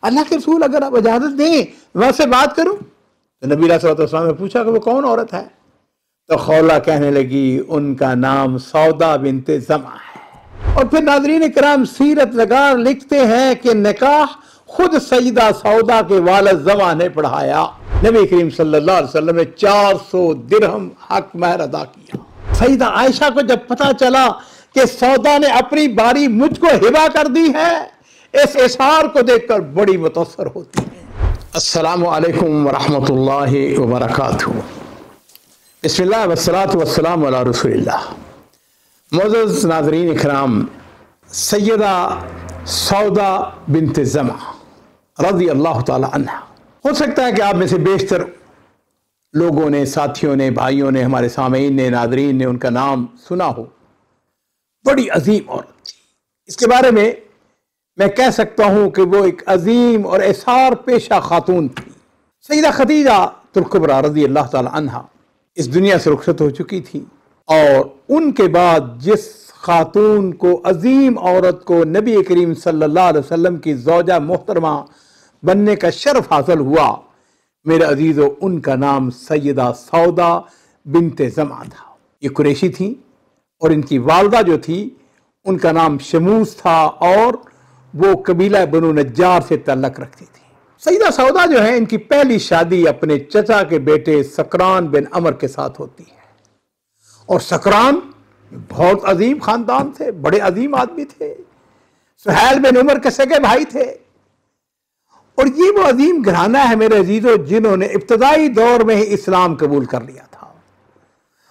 अल्लाह के रसूल अगर आप इजाजत दें मैं उससे बात करूं। तो नबी सल्लल्लाहु अलैहि वसल्लम ने पूछा कि वो कौन औरत है? तो खौला कहने लगी उनका नाम सौदा बिन्ते ज़मा है। और फिर नाज़रीन किराम सीरत लगार लिखते हैं कि निकाह खुद सईदा सौदा के वालिद ज़मा ने पढ़ाया। नबी करीम सल्लल्लाहु अलैहि वसल्लम ने 400 दिरहम हक महर अदा किया। सईदा आयशा को जब पता चला कि सौदा ने अपनी बारी मुझको हिबा कर दी है, इस इशार को देखकर बड़ी मुतअस्सर होती है। अस्सलामु अलैकुम वरहमतुल्लाहि वबरकातुहू। बिस्मिल्लाह वस्सलातु वस्सलामु अला रसूलिल्लाह। मुअज़्ज़ज़ नाज़रीन इकराम, सैयदा सौदा बिन्ते ज़मा रज़ी अल्लाह ताला अन्हा। हो सकता है कि आप में से बेशतर लोगों ने, साथियों ने, भाइयों ने, हमारे सामीन ने, नाज़रीन ने उनका नाम सुना हो। बड़ी अजीम औरत थी। इसके बारे में मैं कह सकता हूं कि वो एक अजीम और एसार पेशा खातून थी। सईदा खदीजा तुल कुबरा रज़ी अल्लाह ताला अन्हा इस दुनिया से रुखसत हो चुकी थी और उनके बाद जिस खातून को, अजीम औरत को नबी करीम सल्लल्लाहु अलैहि वसल्लम की ज़ौजा मोहतरमा बनने का शर्फ हासिल हुआ, मेरे अजीज़ों, उनका नाम सैयदा सौदा बिन्ते ज़मा था। ये कुरैशी थी और इनकी वालदा जो थी उनका नाम शमूस था और वो कबीला बनु नज्जार से तल्लक रखती थी। सईदा सौदा जो है, इनकी पहली शादी अपने चचा के बेटे सकरान बिन अमर के साथ होती है। और सकरान बहुत अजीम खानदान थे, बड़े अजीम आदमी थे, सुहैल बिन उमर के सगे भाई थे। और ये वो अजीम घराना है मेरे अजीजों जिन्होंने इब्तदाई दौर में ही इस्लाम कबूल कर लिया था।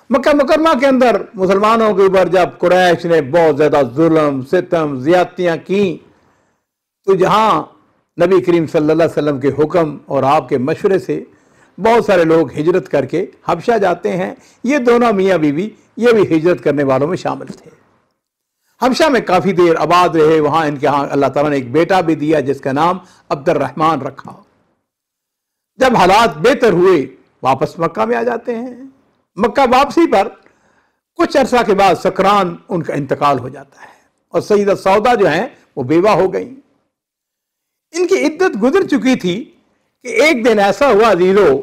मक्का मुकरमा के अंदर मुसलमानों के ऊपर जब कुरैश ने बहुत ज्यादा जुल्म, सितम, ज्यादतियां की, तो जहां नबी करीम सल्लल्लाहु अलैहि वसल्लम के हुक्म और आपके मशवरे से बहुत सारे लोग हिजरत करके हबशा जाते हैं। ये दोनों मियाँ बीवी ये भी हिजरत करने वालों में शामिल थे। हबशा में काफ़ी देर आबाद रहे। वहाँ इनके यहाँ अल्लाह ताला ने एक बेटा भी दिया जिसका नाम अब्दुर्रहमान रखा। जब हालात बेहतर हुए वापस मक्का में आ जाते हैं। मक्का वापसी पर कुछ अरसा के बाद सकरान उनका इंतकाल हो जाता है और सईदा सौदा जो है वो बेवा हो गई। इनकी इद्दत गुजर चुकी थी कि एक दिन ऐसा हुआ अजीजों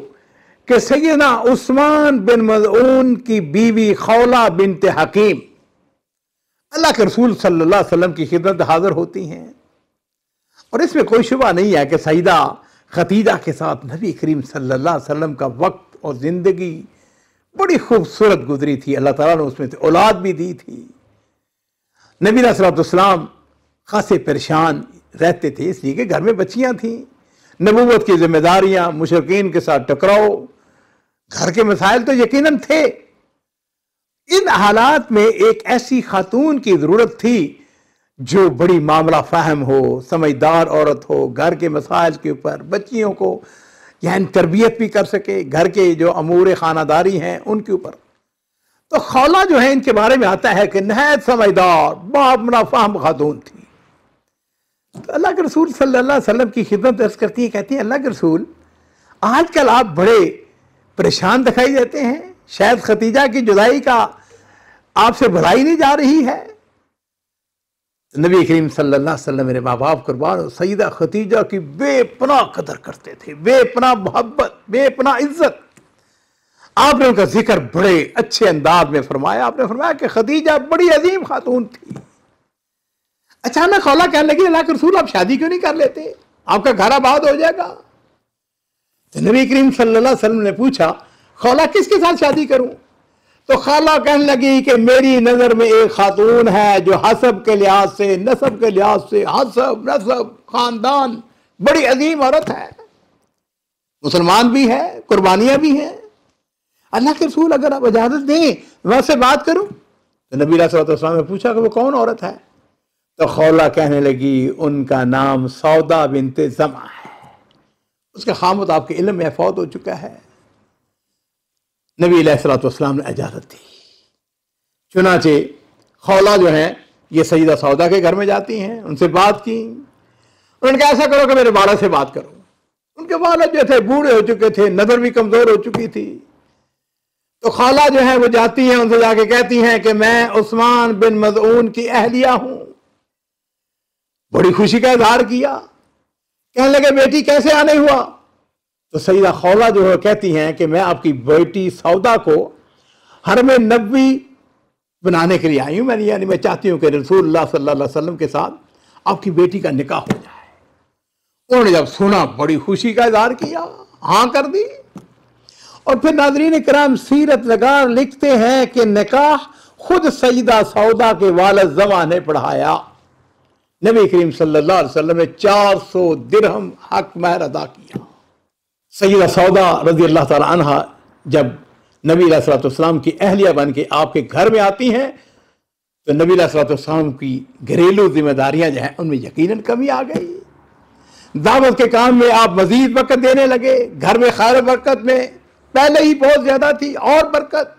कि सैयदना उस्मान बिन मज़ऊन की बीवी खौला बिन्ते हकीम अल्लाह के रसूल सल्लल्लाहु अलैहि वसल्लम की खिदमत हाजिर होती हैं। और इसमें कोई शुबा नहीं है कि सईदा खदीजा के साथ नबी करीम सल्लल्लाहु अलैहि वसल्लम का वक्त और ज़िंदगी बड़ी खूबसूरत गुजरी थी। अल्लाह ताला ने उसमें से औलाद भी दी थी। नबी सल्लल्लाहु अलैहि वसल्लम खासे परेशान रहते थे इसलिए कि घर में बच्चियां थीं, नबूवत की जिम्मेदारियां, मुशरिकीन के साथ टकराव, घर के मसाइल तो यकीनन थे। इन हालात में एक ऐसी खातून की जरूरत थी जो बड़ी मामला फहम हो, समझदार औरत हो, घर के मसाइल के ऊपर बच्चियों को यानी तरबियत भी कर सके, घर के जो अमूर खानादारी हैं उनके ऊपर। तो खौला जो है इनके बारे में आता है कि नहायत समझदार, मामला फहम खातून थी। तो अल्लाह के रसूल सल्लल्लाहु अलैहि वसल्लम की खिदमत अर्ज करती है, कहती है अल्लाह के रसूल आजकल आप बड़े परेशान दिखाई देते हैं, शायद खदीजा की जुदाई का आपसे भलाई नहीं जा रही है। तो नबी करीम सल्लल्लाहु अलैहि वसल्लम मेरे माँ बाप कुर्बान सईदा खदीजा की बेपनाह कदर करते थे, बेपनाह मोहब्बत, बेपनाह इज्जत। आपने उनका जिक्र बड़े अच्छे अंदाज में फरमाया। आपने फरमाया कि खदीजा बड़ी अजीम खातून थी। अचानक खौला कहने लगी अल्लाह के रसूल आप शादी क्यों नहीं कर लेते, आपका घर आबाद हो जाएगा। तो नबी करीम सल्लल्लाहु अलैहि वसल्लम ने पूछा खौला किसके साथ शादी करूं? तो खौला कहने लगी कि मेरी नजर में एक खातून है जो हसब के लिहाज से, नसब के लिहाज से, हसब नसब खानदान बड़ी अजीम औरत है, मुसलमान भी है, कुर्बानियां भी हैं। अल्लाह के रसूल अगर आप इजाजत दें मैं उससे बात करूं। तो नबी सल्लल्लाहु अलैहि वसल्लम ने पूछा कि वो कौन औरत है? तो खौला कहने लगी उनका नाम सौदा बिन्ते ज़मा है। उसका खामत आपके इल्म में फौत हो चुका है। नबी अलैहिस्सलातु वस्सलाम ने इजाज़त दी। चुनाचे खौला जो है ये सईदा सौदा के घर में जाती हैं, उनसे बात की। उन्होंने कहा ऐसा करो कि मेरे बाला से बात करो। उनके बाला जो थे बूढ़े हो चुके थे, नजर भी कमजोर हो चुकी थी। तो खौला जो है वो जाती हैं, उनसे जाके कहती हैं कि मैं उस्मान बिन मज़ऊन की अहलिया हूं। बड़ी खुशी का इजहार किया कहने लगे बेटी कैसे आने हुआ? तो सईदा खौला जो है कहती हैं कि मैं आपकी बेटी सौदा को हरम नबवी बनाने के लिए आई हूं, यानी मैं चाहती हूं कि रसूलुल्लाह सल्लल्लाहु अलैहि वसल्लम के साथ आपकी बेटी का निकाह हो जाए। उन्होंने जब सुना बड़ी खुशी का इजहार किया, हाँ कर दी। और फिर नाज़रीन किराम सीरत नगार लिखते हैं कि निकाह खुद सईदा सौदा के वालिद ज़मा ने पढ़ाया। नबी करीम सल्लल्लाहु अलैहि वसल्लम ने 400 दिरहम हक महर अदा किया। सईदा सौदा रज़ी अल्लाह ताला अन्हा जब नबी अलैहिस्सलातु वस्सलाम की अहलिया बन के आपके घर में आती हैं तो नबी अलैहिस्सलातु वस्सलाम की घरेलू जिम्मेदारियां जो हैं उनमें यकीनन कमी आ गई। दावत के काम में आप मजीद बरकत देने लगे। घर में खैर बरकत में पहले ही बहुत ज्यादा थी और बरकत।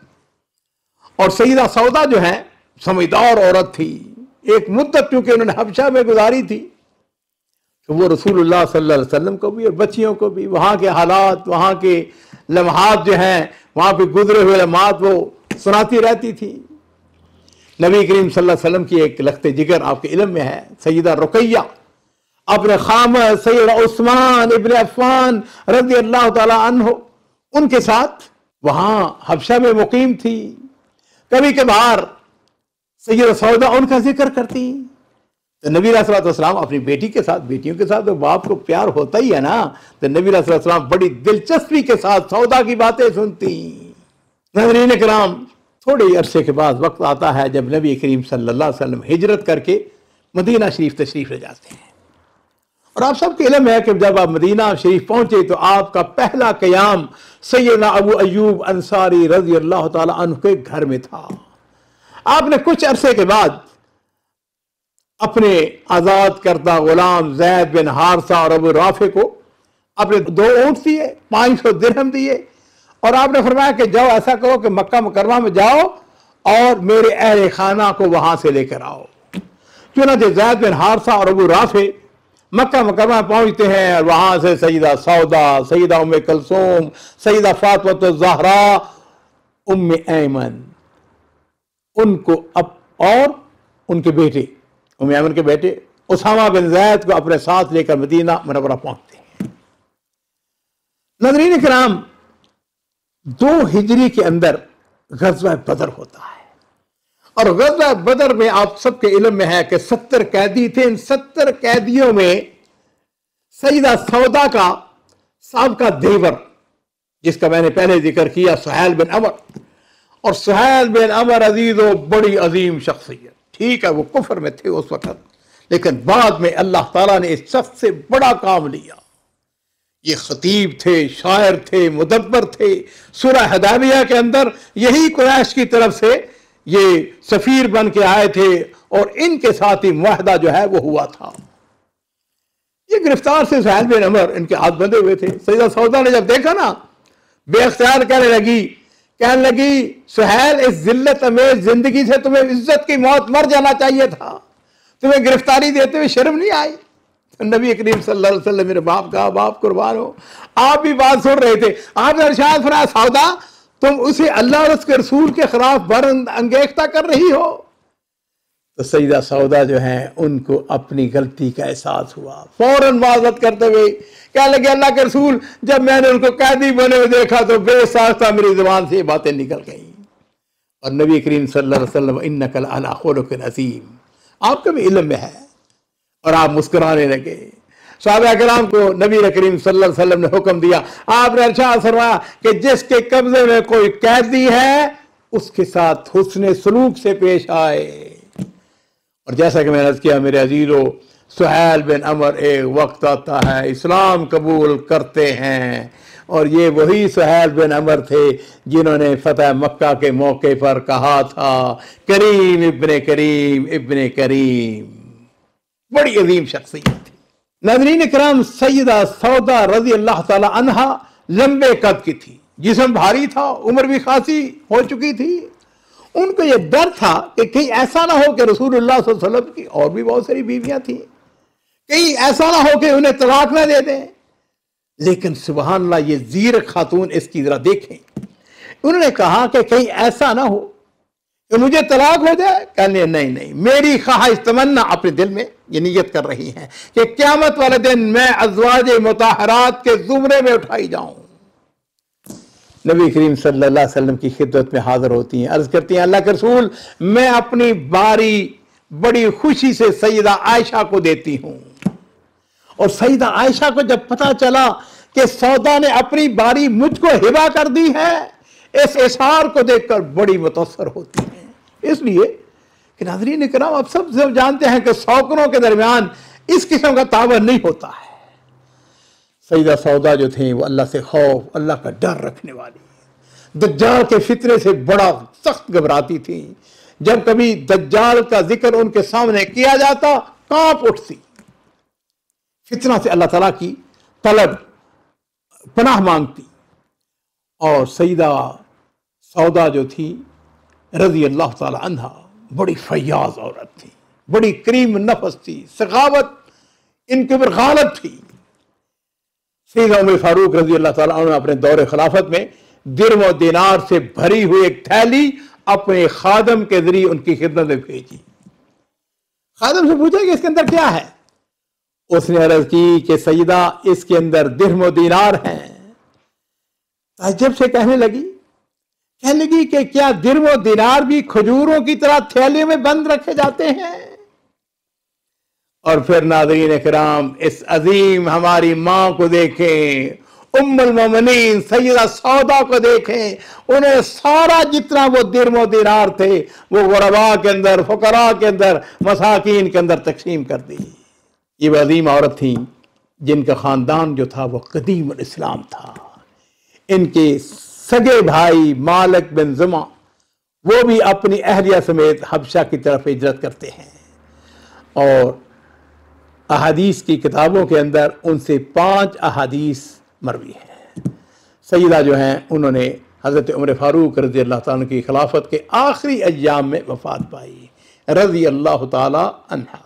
और सईदा सौदा जो है समझदार औरत थी। एक मुद्दत क्योंकि उन्होंने हबशा में गुजारी थी तो वो रसूलुल्लाह सल्लल्लाहु अलैहि वसल्लम को भी और बच्चियों को भी वहाँ के हालात, वहाँ के लम्हात जो हैं, वहाँ पे गुजरे हुए लम्हात वो सुनाती रहती थी। नबी करीम सल्लल्लाहु अलैहि वसल्लम की एक लख्ते जिगर आपके इल्म में है। सईदा रुकैया अपने खामद सैयद उस्मान इब्न अफ़्फ़ान रज़ी अल्लाह ताला अन्हु उनके साथ वहाँ हबशा में मुकीम थी। कभी कभार सैयदा सौदा उनका जिक्र करती तो नबी अलैहि वसल्लम अपनी बेटी के साथ, बेटियों के साथ तो बाप को प्यार होता ही है ना, तो नबी अलैहि वसल्लम बड़ी दिलचस्पी के साथ सौदा की बातें सुनती। नाज़रीन किराम थोड़े अरसे के बाद वक्त आता है जब नबी करीम सल्लल्लाहु अलैहि वसल्लम हिजरत करके मदीना शरीफ तशरीफ ले जाते हैं। और आप सबके इल्म है कि जब आप मदीना शरीफ पहुंचे तो आपका पहला क़याम सैयदना अबू अय्यूब अंसारी रज़ी अल्लाह ताला अन्हु के घर में था। आपने कुछ अरसे के बाद अपने आजाद करदा गुलाम ज़ैद बिन हारसा और अबू राफे को अपने 2 ऊँट दिए, 500 दिरहम दिए और आपने फरमाया कि जाओ ऐसा करो कि मक्का मुकर्रमा में जाओ और मेरे अहले खाना को वहां से लेकर आओ। चुनांचे ज़ैद बिन हारसा और अबू राफे मक्का मुकर्रमा पहुंचते हैं और वहां से सईदा सौदा, सईदा उम्मे कलसूम, सईदा फातिमा ज़हरा, उम्मे ऐमन उनको अब और उनके बेटे उम्मे ऐमन के बेटे उसामा बिन ज़ैद को अपने साथ लेकर मदीना मुनव्वरा पहुंचते हैं। नाज़रीन किराम 2 हिजरी के अंदर ग़ज़वा बदर होता है और ग़ज़वा बदर में आप सबके इल्म में है कि 70 कैदी थे। इन 70 कैदियों में सईदा सौदा का साबका देवर जिसका मैंने पहले जिक्र किया सुहैल बिन अमर, और सुहैल बिन अमर अजीजो बड़ी अजीम शख्सियत, ठीक है वो कुफर में थे उस वक्त लेकिन बाद में अल्लाह ताला ने इस सबसे बड़ा काम लिया। ये खतीब थे, शायर थे, मुदब्बर थे। सूरह हुदैबिया के अंदर यही कुरैश की तरफ से ये सफीर बन के आए थे और इनके साथ ही मुआहदा जो है वो हुआ था। ये गिरफ्तार से सुहैल बिन अमर इनके हाथ बंधे हुए थे। सईदा सौदा ने जब देखा ना बेख्तियार कहने लगी सुहैल इस जिल्लत में जिंदगी से तुम्हें इज्जत की मौत मर जाना चाहिए था, तुम्हें गिरफ्तारी देते हुए शर्म नहीं आई? तो नबी करीम सल्लल्लाहु अलैहि वसल्लम, मेरे बाप का बाप कुर्बान हो, आप भी बात सुन रहे थे। आपने इरशाद फरमाया सौदा तुम उसे अल्लाह और उसके रसूल के खिलाफ बरंद अंगेख्ता कर रही हो। तो सईदा सौदा जो है उनको अपनी गलती का एहसास हुआ। फौरन माज़रत करते हुए क्या लगे अल्लाह के रसूल जब मैंने उनको कैदी बने हुए देखा तो बेसाख्ता मेरी जुबान से ये बातें निकल गई। और नबी करीम सल्लल्लाहु अलैहि वसल्लम इन्नका लअला खुलुकिन अज़ीम आपका भी इल्म में है और आप मुस्कुराने लगे। सहाबा किराम को नबी करीम सल्लल्लाहु अलैहि वसल्लम ने हुक्म दिया, आपने इरशाद फरमाया कि जिसके कब्जे में कोई कैदी है उसके साथ हुस्ने सलूक से पेश आए। और जैसा कि मैंने अर्ज़ किया मेरे अजीजों, सुहैल बिन अमर एक वक्त आता है इस्लाम कबूल करते हैं और ये वही सुहैल बिन अमर थे जिन्होंने फतह मक्का के मौके पर कहा था करीम इब्ने करीम इब्ने करीम। बड़ी अजीम शख्सियत थी। नाज़रीन किराम सैयदा सौदा रज़ी अल्लाह ताला अन्हा लंबे कद की थी, जिस्म भारी था, उम्र भी खासी हो चुकी थी। उनको ये डर था कि कहीं ऐसा ना हो कि रसूलुल्लाह सल्लल्लाहु अलैहि वसल्लम की और भी बहुत सारी बीवियां थी, कहीं ऐसा ना हो कि उन्हें तलाक ना दे दें। लेकिन सुबहान अल्लाह ये ज़ीर खातून इसकी जरा देखें, उन्होंने कहा कि कहीं ऐसा ना हो कि मुझे तलाक हो जाए? कहने नहीं नहीं, मेरी ख्वाहिश तमन्ना अपने दिल में ये नियत कर रही हैं कि क़यामत वाले दिन मैं अज़वाज मुताहरात के ज़ुमरे में उठाई जाऊं। नबी करीम सल्लल्लाहु अलैहि वसल्लम की खिदमत में हाजिर होती हैं, अर्ज करती हैं, अल्लाह के रसूल, मैं अपनी बारी बड़ी खुशी से सैयदा आयशा को देती हूं। और सैयदा आयशा को जब पता चला कि सौदा ने अपनी बारी मुझको हिबा कर दी है, इस इशार को देखकर बड़ी मुतासर होती हैं। इसलिए कि नाज़रीन इकराम, आप सब जानते हैं कि सौकरों के दरमियान इस किस्म का तावन नहीं होता है। सैयदा सौदा जो थी वो अल्लाह से खौफ, अल्लाह का डर रखने वाली, दज्जाल के फितने से बड़ा सख्त घबराती थी। जब कभी दज्जाल का जिक्र उनके सामने किया जाता कांप उठती, फितना से अल्लाह ताला की तलब पनाह मांगती। और सैयदा सौदा जो थी रज़ी अल्लाह ताला अन्हा बड़ी फयाज औरत थी, बड़ी करीम नफस थी, सखावत इनके ऊपर गालब थी। सैयदा उमर फारूक रज़ी अल्लाह ताला अन्हु अपने दौरे खिलाफत में दिरहम और दिनार से भरी हुई एक थैली अपने खादम के जरिए उनकी खिदमत में भेजी। खादम से पूछा कि इसके अंदर क्या है? उसने अर्ज की कि सैयदा, इसके अंदर दिरहम और दिनार हैं। ताज्जुब से कहने लगी कि क्या दिरहम और दिनार भी खजूरों की तरह थैले में बंद रखे जाते हैं? और फिर नाज़रीन इकराम, इस अजीम हमारी मां को देखें, उम्मुल मोमिनीन सैयदा सौदा को देखें। उन्हें सारा जितना वो दिरहम और दिनार थे वो गुरबा के अंदर, फुकरा के अंदर, मसाकीन के अंदर तकसीम कर दी। ये वो अजीम औरत थी जिनका ख़ानदान जो था वो कदीम इस्लाम था। इनके सगे भाई मालिक बिन जुमा वो भी अपनी अहलिया समेत हबशा की तरफ हिजरत करते हैं। और अहादीस की किताबों के अंदर उनसे 5 अहादीस मरवी हैं। सैयदा जो हैं उन्होंने हज़रत उमर फारूक रज़ी अल्लाह ताला की खिलाफत के आखिरी अय्याम में वफ़ात पाई रज़ी अल्लाह ताला अन्हा।